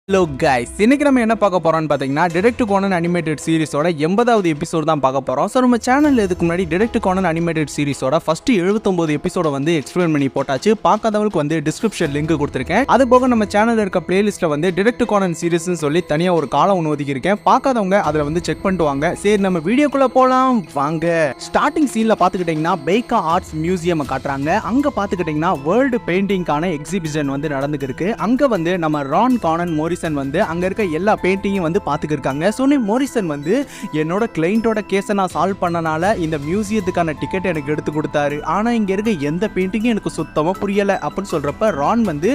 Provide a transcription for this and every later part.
Hello guys, இன்னைக்கு நம்ம என்ன பார்க்க போறோம்னு பார்த்தீங்கன்னா டிடெக்ட் கோனன் அனிமேட்டட் சீரிஸோட 80வது எபிசோட் தான் பார்க்க போறோம். ஸோ நம்ம சேனல் இதுக்கு முன்னாடி டிடெக்ட் கோனன் அனிமேட்டட் சீரிஸோட ஃபர்ஸ்ட் 79 எபிசோட வந்து எக்ஸ்பிளைன் பண்ணி போட்டாச்சு. பார்க்காதவங்களுக்கு வந்து டிஸ்கிரிப்ஷன் லிங்க் கொடுத்துருக்கேன். அது போக நம்ம சேனலில் இருக்க பிளேலிஸ்ட்ல வந்து டிடெக்ட் கோனன் சீரிஸ்னு சொல்லி தனியாக ஒரு காலம் ஒன்று ஒதுக்கியிருக்கேன். பார்க்காதவங்க அதில் வந்து செக் பண்ணிட்டு வாங்க. சரி, நம்ம வீடியோக்குள்ள போகலாம் வாங்க. ஸ்டார்டிங் சீன்ல பார்த்துக்கிட்டிங்கன்னா பேக்கா ஆர்ட்ஸ் மியூசியம் காட்டுறாங்க. அங்கே பார்த்துக்கிட்டிங்கன்னா வேர்ல்டு பெயிண்டிங்கான எக்ஸிபிஷன் வந்து நடந்துக்கு இருக்கு. அங்கே வந்து நம்ம ரான் கானன் மோரிசன் வந்து அங்க இருக்க எல்லா பெயிண்டிங்கும் வந்து பார்த்துக்கிட்டு இருக்காங்க. சோனி மோரிசன் வந்து என்னோட கிளைண்டோட கேஸை நான் சால்வ் பண்ணனால இந்த மியூசியத்துக்கான டிக்கெட் எனக்கு எடுத்து கொடுத்தாரு. ஆனா இங்க இருக்க எந்த பெயிண்டிங்கும் எனக்கு சுத்தமா புரியல அப்படின்னு சொல்றப்ப ரான் வந்து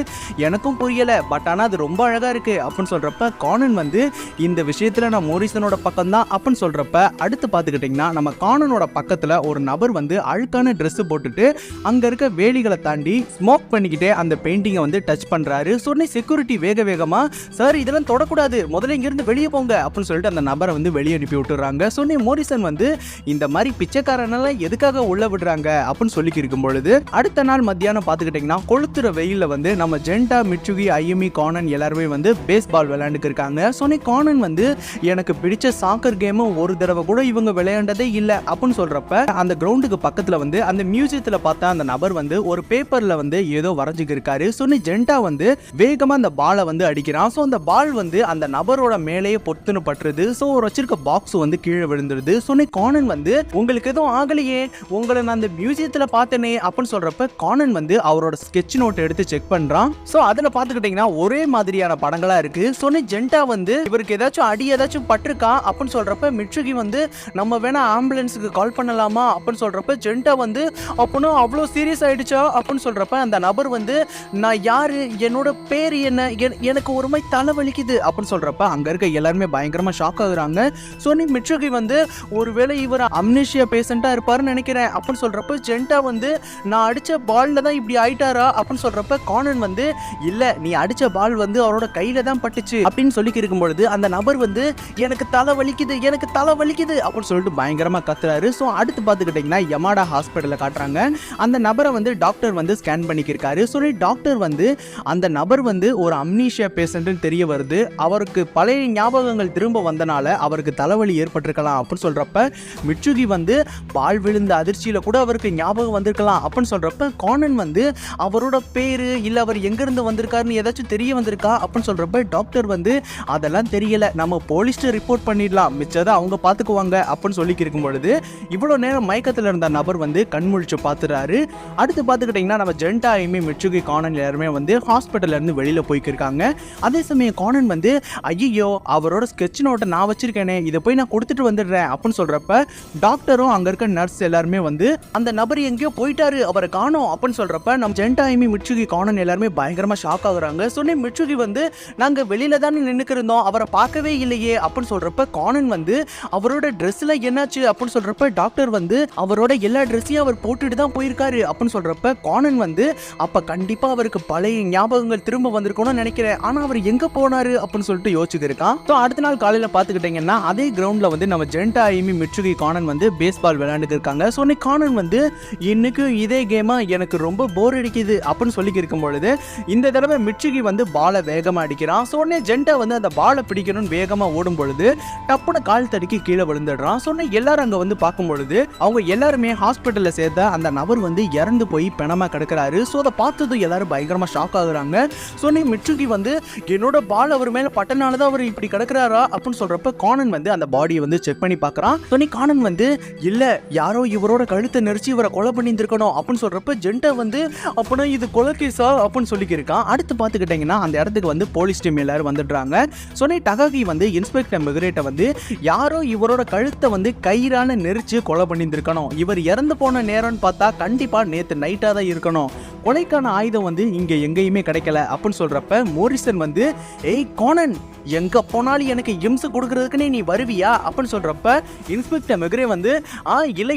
எனக்கும் புரியல, பட் ஆனா அது ரொம்ப அழகா இருக்கு அப்படின்னு சொல்றப்ப கானன் வந்து இந்த விஷயத்துல நான் மோரிசனோட பக்கம் தான் அப்படின்னு சொல்றப்ப அடுத்து பார்த்துக்கிட்டிங்கன்னா நம்ம கானனோட பக்கத்துல ஒரு நபர் வந்து அழுக்கான ட்ரெஸ் போட்டுட்டு அங்க இருக்க வேலிகளை தாண்டி ஸ்மோக் பண்ணிக்கிட்டே அந்த பெயிண்டிங்கை வந்து டச் பண்றாரு. சொன்ன செக்யூரிட்டி வேக வேகமா சார் இதெல்லாம் தொடக்கூடாது, முதல்ல இங்கிருந்து வெளியே போங்க அப்படின்னு சொல்லிட்டு அந்த நபரை வந்து வெளியே அனுப்பி விட்டுறாங்க. சொன்ன மோரிசன் வந்து இந்த மாதிரி பிச்சைக்காரனெல்லாம் எதுக்காக உள்ள விடுறாங்க அப்படின்னு சொல்லி இருக்கும் பொழுது அடுத்த நாள் மத்தியானம் பார்த்துக்கிட்டிங்கன்னா கொளுத்துற வெயில வந்து நம்ம ஜென்டா, மிட்சுகி, ஐயுமி, கானன் எல்லாருமே வந்து பேஸ்பால் விளையாண்டுக்கு இருக்காங்க. சொன்ன கானன் வந்து எனக்கு பிடிச்ச சாக்கர் கேம் ஒரு தடவை கூட இவங்க விளையாண்டதே இல்லை அப்படின்னு சொல்றப்ப அந்த கிரவுண்டுக்கு பக்கத்துல வந்து அந்த மியூசியத்துல பார்த்த அந்த நபர் வந்து ஒரு பேப்பர்ல வந்து ஏதோ வரைஞ்சுக்கு இருக்காரு. சொன்ன ஜென்டா வந்து வேகமா அந்த பாலை வந்து அடிக்கிறான். ஸோ அந்த பால் வந்து அந்த நபரோட மேலேயே பொத்துன்னு பட்டுருது. ஸோ ஒரு வச்சிருக்க பாக்ஸ் வந்து கீழே விழுந்துருது. சொன்ன கானன் வந்து உங்களுக்கு எதுவும் ஆகலையே, உங்களை நான் அந்த மியூசியத்தில் பார்த்தேனே அப்படின்னு சொல்றப்ப கானன் வந்து அவரோட ஸ்கெட்ச் நோட் எடுத்து செக் பண்றான். ஸோ அதில் பார்த்துக்கிட்டிங்கன்னா ஒரே மாதிரியான படங்களா இருக்கு. சொன்ன ஜென்டா வந்து இவருக்கு ஏதாச்சும் அடி ஏதாச்சும் பட்டிருக்கா அப்படின்னு சொல்றப்ப மிட்சுகி வந்து நம்ம வேணா ஆம்புலன்ஸுக்கு கால் பண்ணலாமா அப்படின்னு சொல்றப்ப ஜென்டா வந்து அப்போனா அவ்வளோ சீரியஸ் ஆயிடுச்சா அப்படின்னு சொல்றப்ப அந்த நபர் வந்து நான் யாரு, என்னோட பேர் என்ன, எனக்கு ஒரு மாதிரி தலைவலிக்குது அப்படின்னு சொல்றப்ப அங்க இருக்க எல்லாருமே பயங்கரமா ஷாக் ஆகுறாங்க. சோனி மிட்சுகி வந்து ஒருவேளை இவர் அம்னீஷியா பேஷண்டா இருப்பாருன்னு நினைக்கிறேன் அப்படின்னு சொல்றப்ப ஜென்டா வந்து நான் அடிச்ச பால்ல தான் இப்படி ஆயிட்டாரா அப்படின்னு சொல்றப்ப கானன் வந்து இல்ல, நீ அடிச்ச பால் வந்து அவரோட கையில தான் பட்டுச்சு அப்படின்னு சொல்லி இருக்கும் பொழுது அந்த நபர் வந்து எனக்கு தலை வலிக்குது அப்படின்னு சொல்லிட்டு பயங்கரமா கத்துறாரு. ஸோ அடுத்து பார்த்துக்கிட்டிங்கன்னா யமாடா ஹாஸ்பிட்டல்ல காட்டுறாங்க. அந்த நபரை வந்து டாக்டர் வந்து ஸ்கேன் பண்ணிக்கிருக்காரு. ஸோ டாக்டர் வந்து அந்த நபர் வந்து ஒரு அம்னீஷியா பேஷண்ட்னு தெரிய வருது. அவருக்கு பழைய ஞாபகங்கள் திரும்ப வந்தனால அவருக்கு தலைவலி ஏற்பட்டிருக்கலாம் அப்படின்னு சொல்றப்ப மிட்சுகி வந்து பால் விழுந்த அதிர்ச்சியில கூட அவருக்கு ஞாபகம் வந்திருக்கலாம் அப்படின்னு சொல்றப்ப கானன் வந்து அவரோட பேரு இல்ல அவர் எங்க இருந்து வந்திருக்காருன்னு ஏதாச்சும் தெரிய வந்திருக்கா அப்படின்னு சொல்றப்ப டாக்டர் வந்து அதெல்லாம் தெரியல, நம்ம போலீஸ்ட ரிப்போர்ட் பண்ணிடலாம், மிச்சதை அவங்க பார்த்துக்குவாங்க அப்படின்னு சொல்லி இருக்கும் பொழுது இவ்வளவு நேரம் மயக்கத்தில் இருந்த நபர் வந்து கண்முழிச்சு பார்த்துறாரு. அடுத்து பார்த்துக்கிட்டிங்கன்னா நம்ம ஜென்டா, ஐமி, மிட்சுகி, கானன் எல்லாருமே வந்து ஹாஸ்பிட்டல்ல இருந்து வெளியில போய்க்கிருக்காங்க. அதே சமயம் கானன் வந்து ஐயோ அவரோட ஸ்கெட்ச் நோட்டை நான் வச்சிருக்கேனே, இதை போய் நான் கொடுத்துட்டு வந்துடுறேன் அப்படின்னு சொல்றப்ப டாக்டரும் அங்க இருக்க நர்ஸ் எல்லாருமே வந்து அந்த நபர் எங்கேயோ போயிட்டாரு, அவரை காணோம் அப்படின்னு சொல்றப்ப நம்ம ஜென்டா, ஐமி, மிட்சுகி, கானன் எல்லாருமே பயங்கரமா ஷாக் ஆகுறாங்க. சொன்ன மிட்சுகி வந்து நாங்க வெளியில தானே நின்னுக்கு இருந்தோம், அவரை பார்க்கவே இல்லையே அப்படின்னு சொல்றப்ப கானன் வந்து அவரோட ட்ரெஸ்ல என்னாச்சு அப்படின்னு சொல்றப்ப டாக்டர் வந்து அவரோட எல்லா ட்ரெஸ்ஸையும் அவர் போட்டுட்டு தான் போயிருக்காரு அப்படின்னு சொல்றப்ப கானன் வந்து அப்ப கண்டிப்பா அவருக்கு பழைய ஞாபகங்கள் திரும்ப வந்திருக்கணும்னு நினைக்கிறேன், ஆனா அவர் எங்க போனாரு அப்படின்னு சொல்லிட்டு யோசிச்சுட்டு இருக்கான். ஸோ அடுத்த நாள் காலையில பார்த்துக்கிட்டிங்கன்னா அதே கிரவுண்ட்ல வந்து நம்ம ஜென்டா, ஐமி, மிட்சுகி, கானன் வந்து பேஸ்பால் விளையாண்டுக்கு இருக்காங்க. ஸோ கானன் வந்து இன்னைக்கு இதே கேமா எனக்கு ரொம்ப போர் அடிக்குது அப்படின்னு சொல்லி இருக்கும் பொழுது இந்த தடவை மிட்சுகி வந்து பாலை வேகமா அடிக்கிறான். ஸோ ஜென்டா வந்து அந்த பாலை பிடிக்கணும்னு வேகமா ஓடும் பொழுது டப்புன கால் தடுக்கி கீழே விழுந்துடுறான். ஸோ எல்லாரும் அங்க வந்து பார்க்கும் பொழுது அவங்க எல்லாருமே ஹாஸ்பிட்டல்ல சேர்த்த அந்த நபர் வந்து இறந்து போய் பிணமா கிடக்கிறாரு. ஸோ அதை பார்த்ததும் எல்லாரும் பயங்கரமா ஷாக் ஆகுறாங்க. ஸோ மிட்சுகி வந்து என்னோட பால் அவர் மேல பட்டனால தான் அவர் இப்படி கிடக்குறாரா அப்படின்னு சொல்றப்ப கானன் வந்து அந்த பாடியை வந்து செக் பண்ணி பார்க்கறான். சோனி கானன் வந்து இல்ல, யாரோ இவரோட கழுத்தை நெரிச்சு இவரை கொலை பண்ணியிருக்கணும் அப்படின்னு சொல்றப்ப ஜென்டா வந்து அப்பனா இது கொலை கேஸா அப்படின்னு சொல்லிக்கிருக்கான். அடுத்து பார்த்துக்கிட்டிங்கன்னா அந்த இடத்துக்கு வந்து போலீஸ் டீம் எல்லாரும் வந்துடுறாங்க. சோனி டகாகி வந்து இன்ஸ்பெக்டர் மெகுரேட்டை வந்து யாரோ இவரோட கழுத்தை வந்து கயிறால நெரிச்சு கொலை பண்ணியிருக்கணும், இவர் இறந்து போன நேரம்னு பார்த்தா கண்டிப்பா நேத்து நைட்டா தான் இருக்கணும், கொலைக்கான ஆயுதம் வந்து இங்க எங்கேயுமே கிடைக்கல அப்படின்னு சொல்றப்ப மோரிசன் வந்து ஏய் கானன், எங்க போனாலும் எனக்கு இம்சை கொடுக்கறதுக்குன்னே நீ வருவியா அப்படின்னு சொல்றப்ப இன்ஸ்பெக்டர் மெகுரே வந்து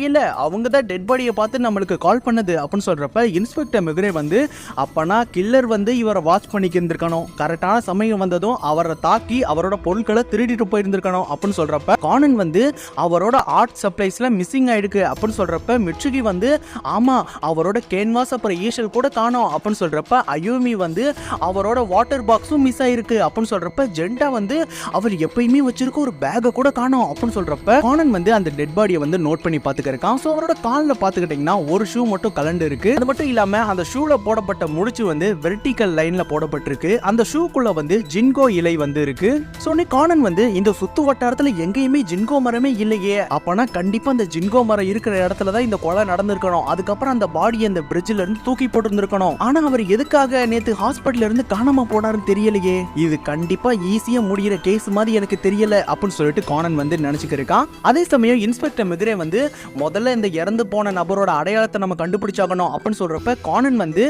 இல்ல அவங்க தான் டெட் பாடியை பார்த்து நம்மளுக்கு கால் பண்ணது அப்படின்னு சொல்றப்ப இன்ஸ்பெக்டர் மெகுரே வந்து அப்பனா கில்லர் வந்து இவரை வாட்ச் பண்ணிக்கிருந்திருக்கணும், கரெக்டான சமயம் வந்ததும் அவரை தாக்கி அவரோட பொருட்களை திருடிட்டு போயிருந்திருக்கணும் அப்படின்னு சொல்றப்ப கானன் வந்து அவரோட ஆர்ட் சப்ளைஸ்ல மிஸ்ஸிங் ஆயிடுக்கு அப்படின்னு சொல்றப்ப மிட்சுகி வந்து ஆமா அவரோட கேன்வாஸ் அப்புறம் ஈஷல் கூட காணோம் அப்படின்னு சொல்றப்ப அயூமி வந்து அவரோட வாட்டர் பாக்ஸும் மிஸ் ஆயிருக்கு அப்படின்னு சொல்றப்ப ஜெண்டா வந்து அவர் எப்பயுமே வச்சிருக்க ஒரு பேக்கை கூட காணோம் அப்படின்னு சொல்றப்ப கானன் வந்து அந்த டெட் பாடியை வந்து நோட் பண்ணி பாத்துக்கிருக்கான். சோ அவரோட கால்ல பாத்துக்கிட்டீங்கன்னா ஒரு ஷூ மட்டும் கலண்டு இருக்கு. அது மட்டும் இல்லாம அந்த ஷூல போடப்பட்ட முடிச்சு வந்து வெர்டிகல் லைன்ல போடப்பட்டிருக்கு. அந்த ஷூக்குள்ள வந்து ஜின்கோ இலை வந்து இருக்கு. சோ நீ கானன் வந்து இந்த சுத்து வட்டாரத்துல எங்கேயுமே ஜின்கோ மரமே இல்லையே, அப்பனா கண்டிப்பா அந்த ஜின்கோ மரம் இருக்கிற இடத்துல தான் இந்த கொலை நடந்திருக்கணும். அதுக்கப்புறம் அந்த பாடியை அந்த பிரிட்ஜ்ல இருந்து தூக்கி போட்டு இருந்திருக்கணும். ஆனா அவர் எதுக்காக நேத்து ஹாஸ்பிட்டல்ல இருந்து காணாம போனாருன்னு தெரியலையே, இது கண்டிப்பா ஈஸியா முடிகிற கேஸ் மாதிரி எனக்கு தெரியல அப்படின்னு சொல்லிட்டு கானன் வந்து நினைச்சுக்கிருக்கான். அதே சமயம் இன்ஸ்பெக்டர் மிக்ரே வந்து முதல்ல இந்த இறந்து போன நபரோட அடையாளத்தை நம்ம கண்டுபிடிச்சாகணும் அப்படின்னு சொல்றப்ப கானன் வந்து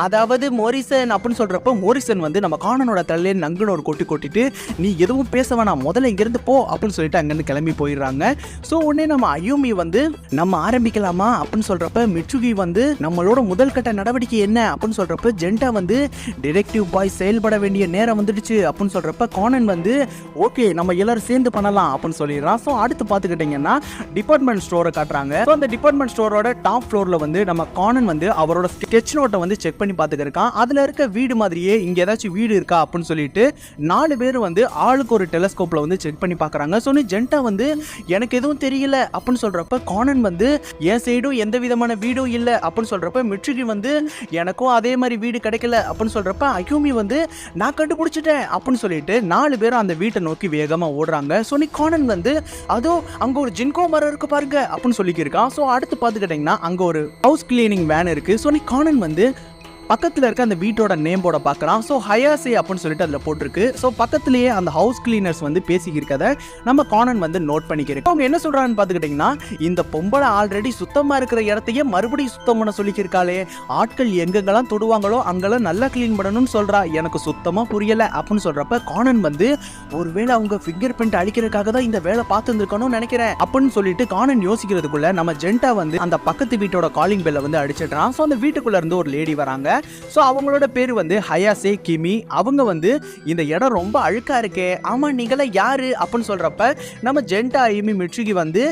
அதாவது மோரிசன் அப்படின்னு சொல்றப்ப மோரிசன் வந்து நம்ம கானனோட தலையில நங்குன்னு ஒரு கொட்டிட்டு நீ எதுவும் பேச வேணாம், முதல்ல இங்க இருந்து போ அப்படின்னு சொல்லிட்டு அங்கிருந்து கிளம்பி போயிடுறாங்க. சோ உடனே நம்ம அயூமி வந்து நம்ம ஆரம்பிக்கலாமா அப்படின்னு சொல்றப்ப மிட்சுகி வந்து நம்மளோட முதல் கட்ட நடவடிக்கை என்ன அப்படின்னு சொல்றப்ப ஜெண்டா வந்து டிடெக்டிவ் பாய் செயல்பட வேண்டிய நேரம் வந்துடுச்சு அப்படின்னு சொல்றப்ப கானன் வந்து ஓகே நம்ம எல்லாரும் சேர்ந்து பண்ணலாம் அப்படின்னு சொல்லிடுறான். சோ அடுத்து பாத்துக்கிட்டீங்கன்னா டிபார்ட்மெண்ட் ஸ்டோரை காட்டுறாங்க. சோ அந்த டிபார்ட்மெண்ட் ஸ்டோரோட டாப் ஃப்ளோர்ல வந்து நம்ம கானன் வந்து அவரோட ஸ்கெட்ச் நோட்டை வந்து செக் பண்ணி பாத்துக்கிருக்கான். அதுல இருக்க வீடு மாதிரியே இங்க ஏதாச்சும் வீடு இருக்கா அப்படின்னு சொல்லிட்டு 4 பேர் வந்து ஆளுக்கு ஒரு டெலஸ்கோப்ல வந்து செக் பண்ணி பாக்குறாங்க. சோ ஜெண்டா வந்து எனக்கு எதுவும் தெரியல அப்படின்னு சொல்றப்ப கானன் வந்து என் சைடும் எந்த விதமான வீடும் இல்ல அப்படின்னு சொல்றப்ப மிட்சுகி வந்து எனக்கும் அதே மாதிரி வீடு கிடைக்கல அப்படின்னு சொல்றப்ப அயூமி வந்து நான் கண்டுபிடிச்சிட்டேன் அப்படின்னு சொல்லிட்டு 4 பேரும் அந்த வீட்டை நோக்கி வேகமா ஓடுறாங்க. சோ கானன் வந்து அதோ அங்க ஒரு ஜின்கோ மரம் இருக்கு பாருங்க அப்படின்னு சொல்லிக்கிருக்கான். சோ அடுத்து பாத்துக்கிட்டீங்கன்னா அங்க ஒரு ஹவுஸ் கிளீனிங் வேன் இருக்கு. சோ கானன் வந்து பக்கத்துல இருக்க அந்த வீட்டோட நேம் போர்டை பார்க்கலாம். ஸோ ஹயாசே அப்படின்னு சொல்லிட்டு அதில் போட்டிருக்கு. ஸோ பக்கத்துலேயே அந்த ஹவுஸ் கிளீனர்ஸ் வந்து பேசிக்கிறத நம்ம கானன் வந்து நோட் பண்ணிக்கிறோம். அவங்க என்ன சொல்றாங்கன்னு பார்த்துக்கிட்டிங்கன்னா இந்த பொம்பளை ஆல்ரெடி சுத்தமாக இருக்கிற இடத்தையே மறுபடியும் சுத்தம் பண்ண சொல்லிக்கிருக்காளே, ஆட்கள் எங்கெங்கெல்லாம் தொடுவாங்களோ அங்கெல்லாம் நல்லா கிளீன் பண்ணணும்னு சொல்றா, எனக்கு சுத்தமாக புரியலை அப்படின்னு சொல்றப்ப கானன் வந்து ஒருவேளை அவங்க ஃபிங்கர் பிரிண்ட் அழிக்கிறதுக்காக தான் இந்த வேலை பார்த்துருக்கணும்னு நினைக்கிறேன் அப்படின்னு சொல்லிட்டு கானன் யோசிக்கிறதுக்குள்ள நம்ம ஜெண்டா வந்து அந்த பக்கத்து வீட்டோட காலிங் பெல்லை வந்து அடிச்சிடுறான். ஸோ அந்த வீட்டுக்குள்ள இருந்து ஒரு லேடி வராங்க. சோ அவங்களோட பேர் வந்து ஹயாசே கிமி. அவங்க வந்து இந்த இடம் ரொம்ப அழுக்கா இருக்கே, ஆமா நீங்கள யாரு அப்படின்னு சொல்றப்ப நம்ம ஜெண்டா ஐமி மிட்சுகி வந்து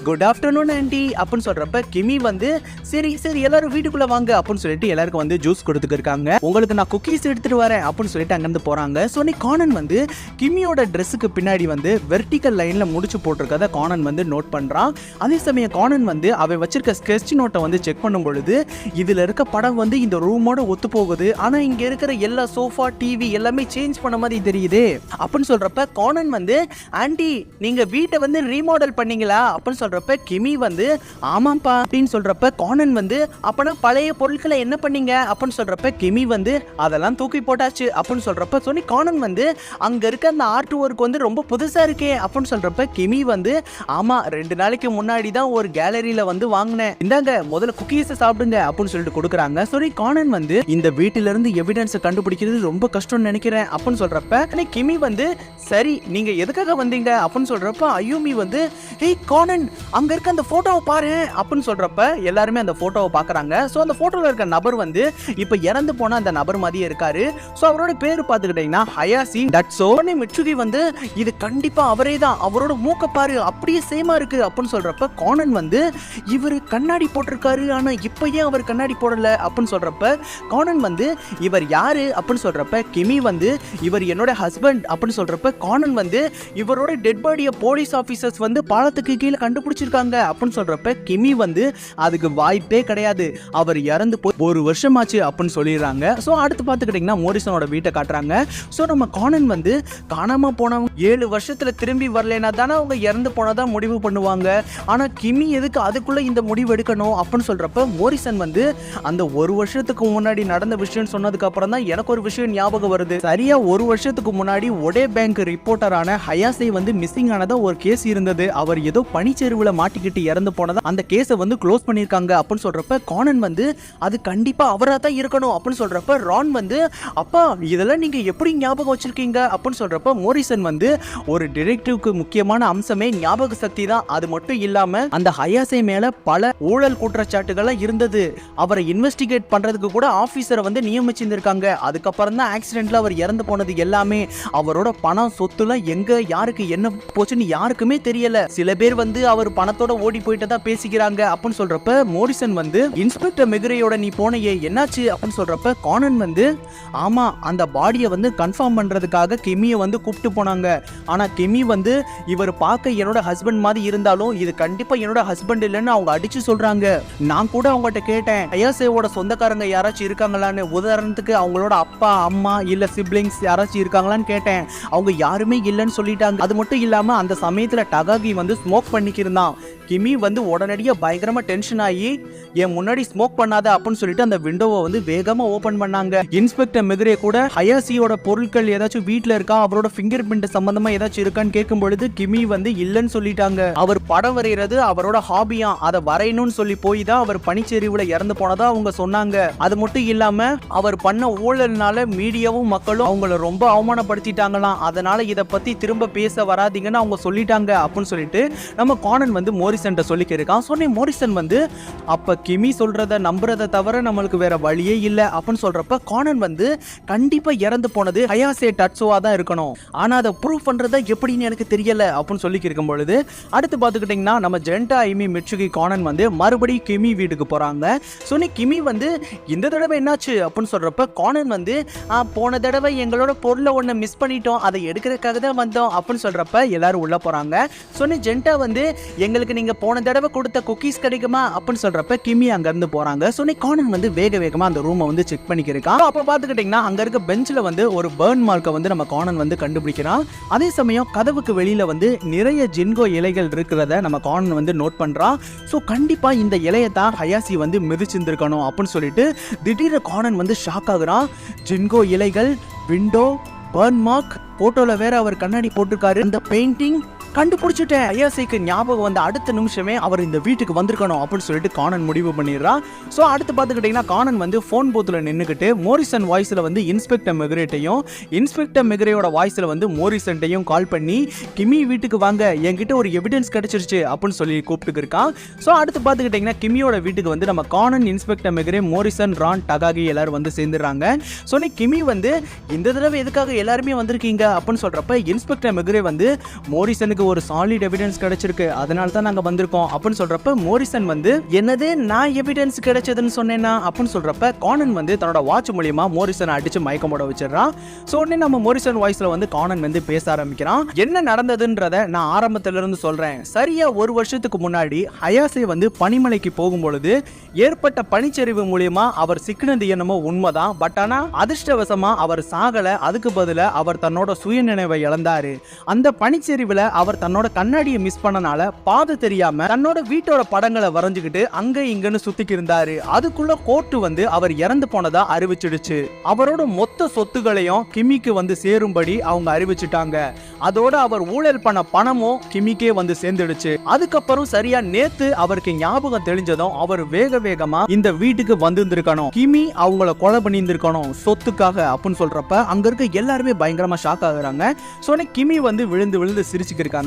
குட் ஆஃப்டர்நூன் ஆண்டி அப்படின்னு சொல்றப்ப கிமி வந்து சரி சரி எல்லாரும் வீட்டுக்குள்ள வாங்க அப்படின்னு சொல்லிட்டு எல்லாருக்கும் வந்து ஜூஸ் கொடுத்துருக்காங்க. உங்களுக்கு நான் குக்கீஸ் எடுத்துட்டு வரேன் அப்படின்னு சொல்லிட்டு அங்கிருந்து போறாங்க. சோ கானன் வந்து கிமியோட ட்ரெஸ்ஸுக்கு பின்னாடி வந்து வெர்டிகல் லைன்ல முடிச்சு போட்டிருக்கத கானன் வந்து நோட் பண்றான். அதே சமயம் கானன் வந்து அவன் வச்சிருக்க ஸ்கெட்ச் நோட்டை வந்து செக் பண்ணும் பொழுது இதுல இருக்க படம் வந்து இந்த ரூமோட ஒத்து போகுது, ஆனா இங்க இருக்கிற எல்லா சோஃபா டிவி எல்லாமே சேஞ்ச் பண்ண மாதிரி தெரியுது அப்படின்னு சொல்றப்ப கானன் வந்து ஆண்டி நீங்க வீட்டை வந்து ரீமாடல் பண்ணீங்களா அப்படின்னு சொல்றப்ப கிமி வந்து ஆமாப்பா அப்படின்னு சொல்றப்ப கானன் வந்து அப்பனா பழைய பொருட்களை என்ன பண்ணீங்க அப்படின்னு சொல்றப்ப கிமி வந்து அதெல்லாம் தூக்கி போட்டாச்சு அப்படின்னு சொல்றப்ப சொன்னி கானன் வந்து அங்க இருக்க அந்த ஆர்ட் ஒர்க் வந்து ரொம்ப புதுசா இருக்கே அப்படின்னு சொல்றப்ப கிமி வந்து ஆமா 2 நாளைக்கு முன்னாடி தான் ஒரு கேலரியில வந்து வாங்கினேன், இந்தாங்க முதல்ல குக்கீஸை சாப்பிடுங்க அப்படின்னு சொல்லிட்டு கொடுக்குறாங்க. சரி கானன் வந்து இந்த வீட்டில இருந்து எவிடன்ஸை கண்டுபிடிக்கிறது ரொம்ப கஷ்டம்னு நினைக்கிறேன் அப்படின்னு சொல்றப்ப கிமி வந்து சரி நீங்க எதுக்காக வந்தீங்க அப்படின்னு சொல்றப்ப அயூமி வந்து ஏய் கானன் அங்க இருக்க அந்த போட்டோவை பாரு அப்படின்னு சொல்றப்ப எல்லாருமே அந்த போட்டோவை பாக்குறாங்க. சோ அந்த போட்டோல இருக்க நபர் வந்து இப்ப இறந்து போன அந்த நபர் மாதிரியே இருக்காரு. சோ அவரோட பேரு பாத்துக்கிட்டீங்கன்னா ஹயாசி டட்சோ. மிட்சுகி வந்து இது கண்டிப்பா அவரே தான், அவரோட மூக்க பாரு அப்படியே சேமா இருக்கு அப்படின்னு சொல்றப்ப கானன் வந்து இவர் கண்ணாடி போட்டிருக்காரு ஆனா இப்ப ஏன் அவர் கண்ணாடி போடல அப்படின்னு சொல்றப்ப கானன் வந்து இவர் யாரு அப்படின்னு சொல்றப்ப கிமி வந்து இவர் என்னோட ஹஸ்பண்ட் அப்படின்னு சொல்றப்ப கானன் வந்து இவரோட டெட் பாடியை போலீஸ் ஆபீசர்ஸ் வந்து பாலத்துக்கு கீழே கண்டுபிடிச்சிருக்காங்க அப்படின்னு சொல்றப்ப கிமி வந்து அதுக்கு வாய்ப்பே கிடையாது, அவர் இறந்து போய் 1 வருஷம் ஆச்சு அப்படின்னு சொல்லிடுறாங்க. ஸோ அடுத்து பார்த்துக்கிட்டிங்கன்னா மோரிசனோட வீட்டை காட்டுறாங்க. ஸோ நம்ம கானன் வந்து காணாம போனவங்க 7 வருஷத்துல திரும்பி வரலனா தானே அவங்க இறந்து போனதான் முடிவு பண்ணுவாங்க, ஆனா கிமி எதுக்கு அதுக்குள்ள இந்த முடிவு எடுக்கணும் அப்படின்னு சொல்றப்ப மோரிசன் வந்து அந்த 1 வருஷத்துக்கு முன்னாடி நடந்த விஷயம் சொன்னதுக்கு அப்புறம் தான் எனக்கு ஒரு விஷயம் ஞாபகம் வருது. சரியா 1 வருஷத்துக்கு முன்னாடி ஒடே பேங்க் ரிப்போர்ட்டரான ஹயாசே வந்து மிஸ்ஸிங் ஆனதா ஒரு கேஸ் இருந்தது, அவர் ஏதோ பனிச்செருவுல மாட்டிக்கிட்டு இறந்து போனதா அந்த கேஸை வந்து க்ளோஸ் பண்ணிருக்காங்க அப்படின்னு சொல்றப்ப கானன் வந்து அது கண்டிப்பா அவரா தான் இருக்கணும் அப்படின்னு சொல்றப்ப ரான் வந்து அப்பா இதெல்லாம் நீங்க எப்படி ஞாபகம் வச்சிருக்கீங்க அப்படின்னு சொல்றப்ப மோரிசன் வந்து ஒரு டிடெக்டிவ்க்கு முக்கியமான அம்சமே ஞாபக சக்தி தான், அது மட்டும் இல்லாம அந்த ஹயாசே மேல பல ஊழல் குற்றச்சாட்டுகள் இருந்தது, அவரை இன்வெஸ்டிகேட் பண்றதுக்கு கூட ஆபீசரை வந்து நியமிச்சிருந்திருக்காங்க. அதுக்கப்புறம் தான் ஆக்சிடென்ட்ல அவர் இறந்து போனது எல்லாமே. அவரோட பணம் சொத்துலாம் எங்க யாருக்கு என்ன போச்சுன்னு யாருக்குமே தெரியல. சில பேர் வந்து அவர் பணத்தோட ஓடி போயிட்டதா பேசிக்கிறாங்க அப்படின்னு சொல்றப்ப மோரிசன் வந்து இன்ஸ்பெக்டர் மெக்ரேயோட நீ போனையே என்னாச்சு அப்படின்னு சொல்றப்ப கானன் வந்து ஆமா அந்த பாடியை வந்து கன்ஃபார்ம் பண்றதுக்காக கெமியை வந்து கூப்பிட்டு போனாங்க. ஆனா கெமி வந்து இவர் பார்க்க என்னோட ஹஸ்பண்ட் மாதிரி இருந்தாலும் இது கண்டிப்பா என்னோட ஹஸ்பண்ட் இல்லைன்னு அவங்க அடிச்சு சொல்றாங்க. நான் கூட அவங்ககிட்ட கேட்டேன் ஹயாசேவோட சொந்தக்காரங்க யாராச்சும் இருக்காங்களான்னு. உதாரணத்துக்கு அவங்களோட அப்பா அம்மா இல்ல சிப்ளிங்ஸ் யாராச்சும் இருக்காங்களான்னு கேட்டேன். அவங்க யாருமே இல்லைன்னு சொல்லிட்டாங்க. அது மட்டும் இல்லாம அந்த சமயத்துல டகாகி வந்து ஸ்மோக் பண்ணிக்கிருந்தான். கிமி வந்து உடனடியாக பயங்கரமா டென்ஷன் ஆகி என் முன்னாடி ஸ்மோக் பண்ணாத அப்படின்னு சொல்லிட்டு அந்த விண்டோவை வந்து வேகமா ஓபன் பண்ணாங்க. இன்ஸ்பெக்டர் மெக்ரே கூட ஹயாசியோட பொருட்கள் ஏதாச்சும் வீட்டுல இருக்கா, அவரோட ஃபிங்கர் பிரிண்ட் சம்பந்தமா ஏதாச்சும் இருக்கான்னு கேட்கும் பொழுது கிமி வந்து இல்லைன்னு சொல்லிட்டாங்க. அவர் படம் வரைகிறது அவரோட ஹாபியா, அதை வரையணும்னு சொல்லி போய் தான் அவர் பனிச்செறிவுல இறந்து போனதா அவங்க சொன்னாங்க. அது மட்டும் இல்லாம அவர் பண்ண ஊழல்னால மீடியாவும் மக்களும் அவங்கள ரொம்ப அவமானப்படுத்திட்டாங்களாம். அதனால இதை பத்தி திரும்ப பேச வராதீங்கன்னு அவங்க சொல்லிட்டாங்க அப்படின்னு சொல்லிட்டு நம்ம கானன் வந்து மோரிசன் சொல்லிக்கிருக்கான். சொன்னே மோரிசன் வந்து அப்ப கிமி சொல்றத நம்புறத தவிர நம்மளுக்கு வேற வழியே இல்ல அப்படின்னு சொல்றப்ப கானன் வந்து கண்டிப்பா இறந்து போனது ஹயாசே டட்சுவா தான் இருக்கணும். ஆனா அதை ப்ரூவ் பண்றத எப்படின்னு எனக்கு தெரியல அப்படின்னு சொல்லி இருக்கும் பொழுது அடுத்து பாத்துக்கிட்டீங்கன்னா நம்ம ஜென்டா ஐமி மிட்சுகி கானன் வந்து மறுபடியும் கிமி வீட்டுக்கு போறாங்க. சொன்னே கிமி வந்து இந்த தடவை என்னாச்சு அப்படின்னு சொல்றப்ப கானன் வந்து போன தடவை எங்களோட பொருளை ஒண்ணு மிஸ் பண்ணிட்டோம், அதை எடுக்கிறதுக்காக தான் வந்தோம் அப்படின்னு சொல்றப்ப எல்லாரும் உள்ள போறாங்க. சொன்னே ஜென்டா வந்து எங்களுக்கு நீங்க போன தடவை கொடுத்த குக்கீஸ் கிடைக்குமா அப்படின்னு சொல்றப்ப கிமி அங்க இருந்து போறாங்க. சொன்னே கானன் வந்து வேகமா அந்த ரூமை வந்து செக் பண்ணிக்கிறான். அப்ப பாத்துக்கிட்டீங்கன்னா அங்க இருக்க பெஞ்ச்ல வந்து ஒரு பர்ன் மார்க்கை வந்து நம்ம கானன் வந்து கண்டுபிடிக்கிறான். அதே சமயம் கதவுக்கு வெளியில வந்து நிறைய ஜின்கோ இலைகள் இருக்கிறத நம்ம கானன் வந்து நோட் பண்றான். சோ கண்டிப்பா இந்த இலையை தான் ஹயாசி வந்து மிதிச்சிருந்திருக்கணும் அப்படின்னு சொல்லிட்டு திடீர்னு கானன் வந்து ஷாக் ஆகுறான். ஜின்கோ இலைகள், விண்டோ, பர்ன் மார்க், போட்டோல வேற அவர் கண்ணாடி போட்டிருக்காரு. இந்த பெயிண்டிங் கண்டுபிடிச்சிட்டேன். ஹயாசிக்கு ஞாபகம் வந்த அடுத்த நிமிஷமே அவர் இந்த வீட்டுக்கு வந்திருக்கணும் அப்படின்னு சொல்லிட்டு கானன் முடிவு பண்ணிடுறான். ஸோ அடுத்து பார்த்துக்கிட்டீங்கன்னா கானன் வந்து ஃபோன் பூத்தில் நின்றுக்கிட்டு மோரிசன் வாய்ஸில் வந்து இன்ஸ்பெக்டர் மெக்ரேட்டையும் இன்ஸ்பெக்டர் மெக்ரேயோட வாய்ஸில் வந்து மோரிசன்ட்டையும் கால் பண்ணி கிமி வீட்டுக்கு வாங்க, என்கிட்ட ஒரு எவிடன்ஸ் கிடைச்சிருச்சு அப்படின்னு சொல்லி கூப்பிட்டு இருக்கான். ஸோ அடுத்து பார்த்துக்கிட்டீங்கன்னா கிமியோட வீட்டுக்கு வந்து நம்ம கானன், இன்ஸ்பெக்டர் மெக்ரே, மோரிசன், ரான், டகாகி எல்லாரும் வந்து சேர்ந்துடுறாங்க. ஸோ கிமி வந்து இந்த தடவை எதுக்காக எல்லாருமே வந்திருக்கீங்க அப்படின்னு சொல்றப்ப இன்ஸ்பெக்டர் மெக்ரே வந்து மோரிசனுக்கு ஒரு சாலிட் எவிடன்ஸ் கிடைச்சிருக்கு, அதனால தான் நாங்க வந்திருக்கோம் அப்படின்னு சொல்றப்ப மோரிசன் வந்து என்னது நான் எவிடன்ஸ் கிடைச்சதுன்னு சொன்னேன்னா அப்படின்னு சொல்றப்ப கானன் வந்து தன்னோட வாட்ச் மூலியமா மோரிசனை அடிச்சு மயக்கமோட வச்சிடறான். ஸோ உடனே நம்ம மோரிசன் வாய்ஸ்ல வந்து கானன் வந்து பேச ஆரம்பிக்கிறான். என்ன நடந்ததுன்றத நான் ஆரம்பத்துல இருந்து சொல்றேன். சரியா ஒரு வருஷத்துக்கு முன்னாடி ஹயாசே வந்து பனிமலைக்கு போகும்பொழுது ஏற்பட்ட பனிச்சரிவு மூலியமா அவர் சிக்கினது என்னமோ உண்மைதான். பட் ஆனா அதிர்ஷ்டவசமா அவர் சாகல, அதுக்கு பதிலா அவர் தன்னோட சுயநினைவை இழந்தாரு. அந்த பனிச்சரிவுல அவர் தன்னோட கண்ணாடியை மிஸ் பண்ணனால பாதை தெரியாம தன்னோட வீட்டோட படங்களை வரைஞ்சுக்கிட்டு அங்க இங்கன்னு சுத்திக்கு இருந்தாரு. அதுக்குள்ள கோர்ட்டு வந்து அவர் இறந்து போனதா அறிவிச்சிடுச்சு. அவரோட மொத்த சொத்துகளையும் கிமிக்கு வந்து சேரும்படி அவங்க அறிவிச்சுட்டாங்க. அதோட அவர் ஊழல் பண்ண பணமும் கிமிக்கே வந்து சேர்ந்துடுச்சு. அதுக்கப்புறம் சரியா நேத்து அவருக்கு ஞாபகம் தெளிஞ்சதும் அவர் வேகமா இந்த வீட்டுக்கு வந்திருக்கணும், கிமி அவங்கள கொலை பண்ணியிருந்திருக்கணும் சொத்துக்காக அப்படின்னு சொல்றப்ப அங்க இருக்க எல்லாருமே பயங்கரமா ஷாக் ஆகுறாங்க. சோ கிமி வந்து விழுந்து சிரிச்சுக்கிருக்காங்க.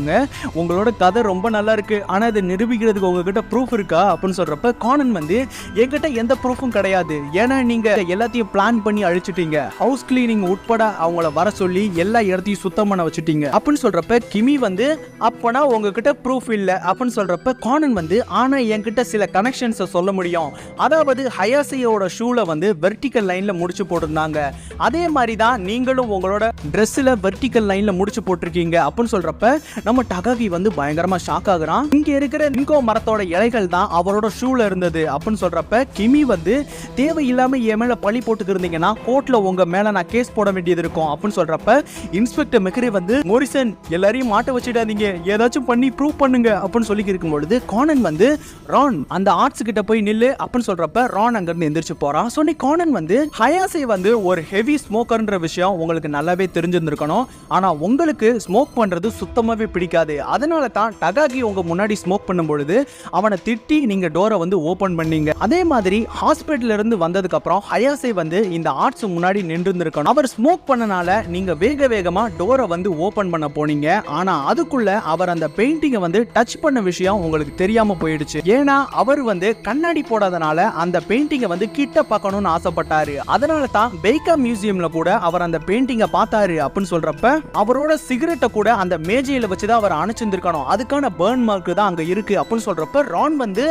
உங்களோட கதை ரொம்ப நல்லா இருக்கு, ஆனா இதை நிரூபிக்கிறதுக்கு உங்ககிட்ட ப்ரூஃப் இருக்கா அப்படின்னு சொல்றப்ப கானன் வந்து என்கிட்ட எந்த ப்ரூஃபும் கிடையாது, ஏன்னா நீங்க எல்லாத்தையும் பிளான் பண்ணி அழிச்சிட்டீங்க, ஹவுஸ் கிளீனிங் உட்பட அவங்கள வர சொல்லி எல்லா இடத்தையும் சுத்தம் பண்ண வச்சுட்டீங்க அப்படின்னு சொல்றப்ப கிமி வந்து அப்பனா உங்ககிட்ட ப்ரூஃப் இல்ல அப்படின்னு சொல்றப்ப கானன் வந்து ஆனா என்கிட்ட சில கனெக்ஷன்ஸ் சொல்ல முடியும். அதாவது ஹயாசியோட ஷூல வந்து வெர்டிக்கல் லைன்ல முடிச்சு போட்டிருந்தாங்க, அதே மாதிரி தான் நீங்களும் உங்களோட ட்ரெஸ்ல வெர்டிக்கல் லைன்ல முடிச்சு போட்டிருக்கீங்க அப்படின்னு சொல்றப்ப நம்ம டகாகி வந்து பயங்கரமா ஷாக் ஆகுறான். இங்க இருக்கிற நிங்கோ மரத்தோட இலைகள் தான் அவரோட ஷூல இருந்தது அப்படின்னு சொல்றப்ப கிமி வந்து தேவையில்லாம என் மேல பழி போட்டுக்கு இருந்தீங்கன்னா கோர்ட்ல உங்க மேல நான் கேஸ் போட வேண்டியது இருக்கும் அப்படின்னு சொல்றப்ப இன்ஸ்பெக்டர் மெக்ரே வந்து மோரிசன் எல்லாரையும் மாட்ட வச்சிடாதீங்க, ஏதாச்சும் பண்ணி ப்ரூவ் பண்ணுங்க அப்படின்னு சொல்லி இருக்கும் பொழுது கானன் வந்து ரான் அந்த ஆர்ட்ஸ் கிட்ட போய் நில்லு அப்படின்னு சொல்றப்ப ரான் அங்க இருந்து எந்திரிச்சு போறான். சொன்னி கானன் வந்து ஹயாசே வந்து ஒரு ஹெவி ஸ்மோக்கர்ன்ற விஷயம் உங்களுக்கு நல்லாவே தெரிஞ்சிருந்திருக்கணும், ஆனா உங்களுக்கு ஸ்மோக் பண்றது சுத்தமாவே பிடிக்காது. அதனால தான் டகாகி உங்க முன்னாடி ஸ்மோக் பண்ணும்பொழுது அவனை திட்டி நீங்க டோரை வந்து ஓபன் பண்ணீங்க. அதே மாதிரி ஹாஸ்பிட்டல்ல இருந்து வந்ததுக்கு அப்புறம் ஹயாசே வந்து இந்த ஆர்ட்ஸ் முன்னாடி நின்று இருந்திருக்கணும். அவர் ஸ்மோக் பண்ணனால நீங்க வேக வேகமா டோரை வந்து ஓபன் பண்ண போனீங்க. ஆனா அதுக்குள்ள அவர் அந்த பெயிண்டிங்கை வந்து டச் பண்ண விஷயம் உங்களுக்கு தெரியாம போயிடுச்சு. ஏன்னா அவர் வந்து கண்ணாடி போடாதனால அந்த பெயிண்டிங்கை வந்து கிட்ட பார்க்கணும்னு ஆசைப்பட்டாரு. அதனால தான் பெய்கா மியூசியம்ல கூட அவர் அந்த பெயிண்டிங்கை பார்த்தாரு அப்படின்னு சொல்றப்ப அவரோட சிகரெட்டை கூட அந்த மேஜையில வச்சுதான் அவர் அணைச்சிருந்திருக்கணும். அதுக்கான பர்ன் மார்க் தான் அங்க இருக்கு அப்படின்னு சொல்றப்ப ரான் வந்து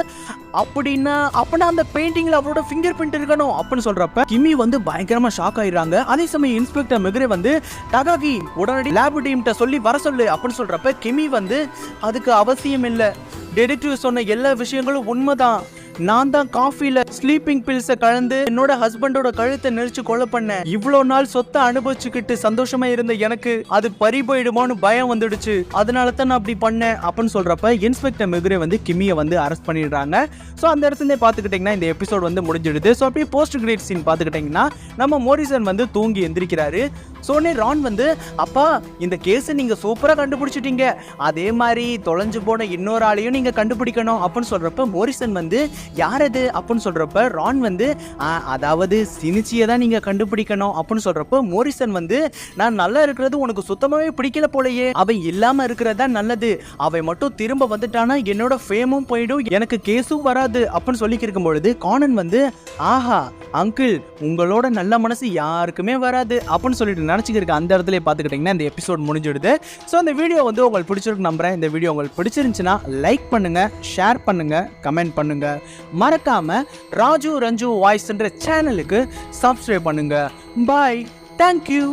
அப்படின்னா அந்த பெயிண்டிங்ல அவரோட ஃபிங்கர் பிரிண்ட் இருக்கணும் அப்படின்னு சொல்றப்ப கிமி வந்து பயங்கரமா ஷாக் ஆயிடுறாங்க. அதே சமயம் இன்ஸ்பெக்டர் மெகுரே வந்து டகாகி உடனடி லேப் டீம்கிட்ட சொல்லி வர சொல்லு அப்படின்னு சொல்றப்ப கிமி வந்து அதுக்கு அவசியம் இல்லை, டிடெக்டிவ் சொன்ன எல்லா விஷயங்களும் உண்மைதான், நான் தான் காஃபில ஸ்லீப்பிங் பில்ஸை கலந்து என்னோட ஹஸ்பண்டோட கழுத்தை நெரிச்சு கொலை பண்ணேன், இவ்வளோ நாள் சொத்தை அனுபவிச்சுக்கிட்டு சந்தோஷமா இருந்த எனக்கு அது பறி போயிடுமோன்னு பயம் வந்துடுச்சு, அதனால தான் நான் அப்படி பண்ணேன் அப்படின்னு சொல்றப்ப இன்ஸ்பெக்டர் மெகுரே வந்து கிமியை வந்து அரெஸ்ட் பண்ணிடுறாங்க. ஸோ அந்த இடத்துல பார்த்துக்கிட்டிங்கன்னா இந்த எபிசோட் வந்து முடிஞ்சிடுது. ஸோ அப்படியே போஸ்ட் கிரெடிட் சீன் பார்த்துக்கிட்டிங்கன்னா நம்ம மோரிசன் வந்து தூங்கி எந்திரிக்கிறாரு. சோனே ரான் வந்து அப்பா இந்த கேஸை நீங்க சூப்பரா கண்டுபிடிச்சிட்டீங்க, அதே மாதிரி தொலைஞ்சு போன இன்னொரு ஆளையும் நீங்க கண்டுபிடிக்கணும் அப்படின்னு சொல்றப்ப மோரிசன் வந்து யார் அது அப்படின்னு சொல்றப்ப ரான் வந்து அதாவது சினிச்சியை தான் நீங்க கண்டுபிடிக்கணும் அப்படின்னு சொல்றப்ப மோரிசன் வந்து நான் நல்லா இருக்கிறது உனக்கு சுத்தமாவே பிடிக்கல போலயே, அவன் இல்லாம இருக்கிறதா நல்லது, அவன் மட்டும் திரும்ப வந்துட்டானா என்னோட ஃபேமும் போயிடும், எனக்கு கேஸும் வராது அப்படின்னு சொல்லி இருக்கும் பொழுது கானன் வந்து ஆஹா அங்கிள் உங்களோட நல்ல மனசு யாருக்குமே வராது அப்படின்னு சொல்லிட்டு நினச்சிக்கிருக்க அந்த இடத்துல பார்த்துக்கிட்டிங்கன்னா இந்த எபிசோட் முடிஞ்சிடுது. ஸோ இந்த வீடியோ வந்து உங்களுக்கு பிடிச்சிருக்கு நம்புறேன். இந்த வீடியோ உங்களுக்கு பிடிச்சிருந்துச்சுன்னா லைக் பண்ணுங்க, ஷேர் பண்ணுங்க, கமெண்ட் பண்ணுங்க, மறக்காம ராஜு ரஞ்சு வாய்ஸ்ன்ற சேனலுக்கு சப்ஸ்கிரைப் பண்ணுங்க. பாய், தேங்க்யூ.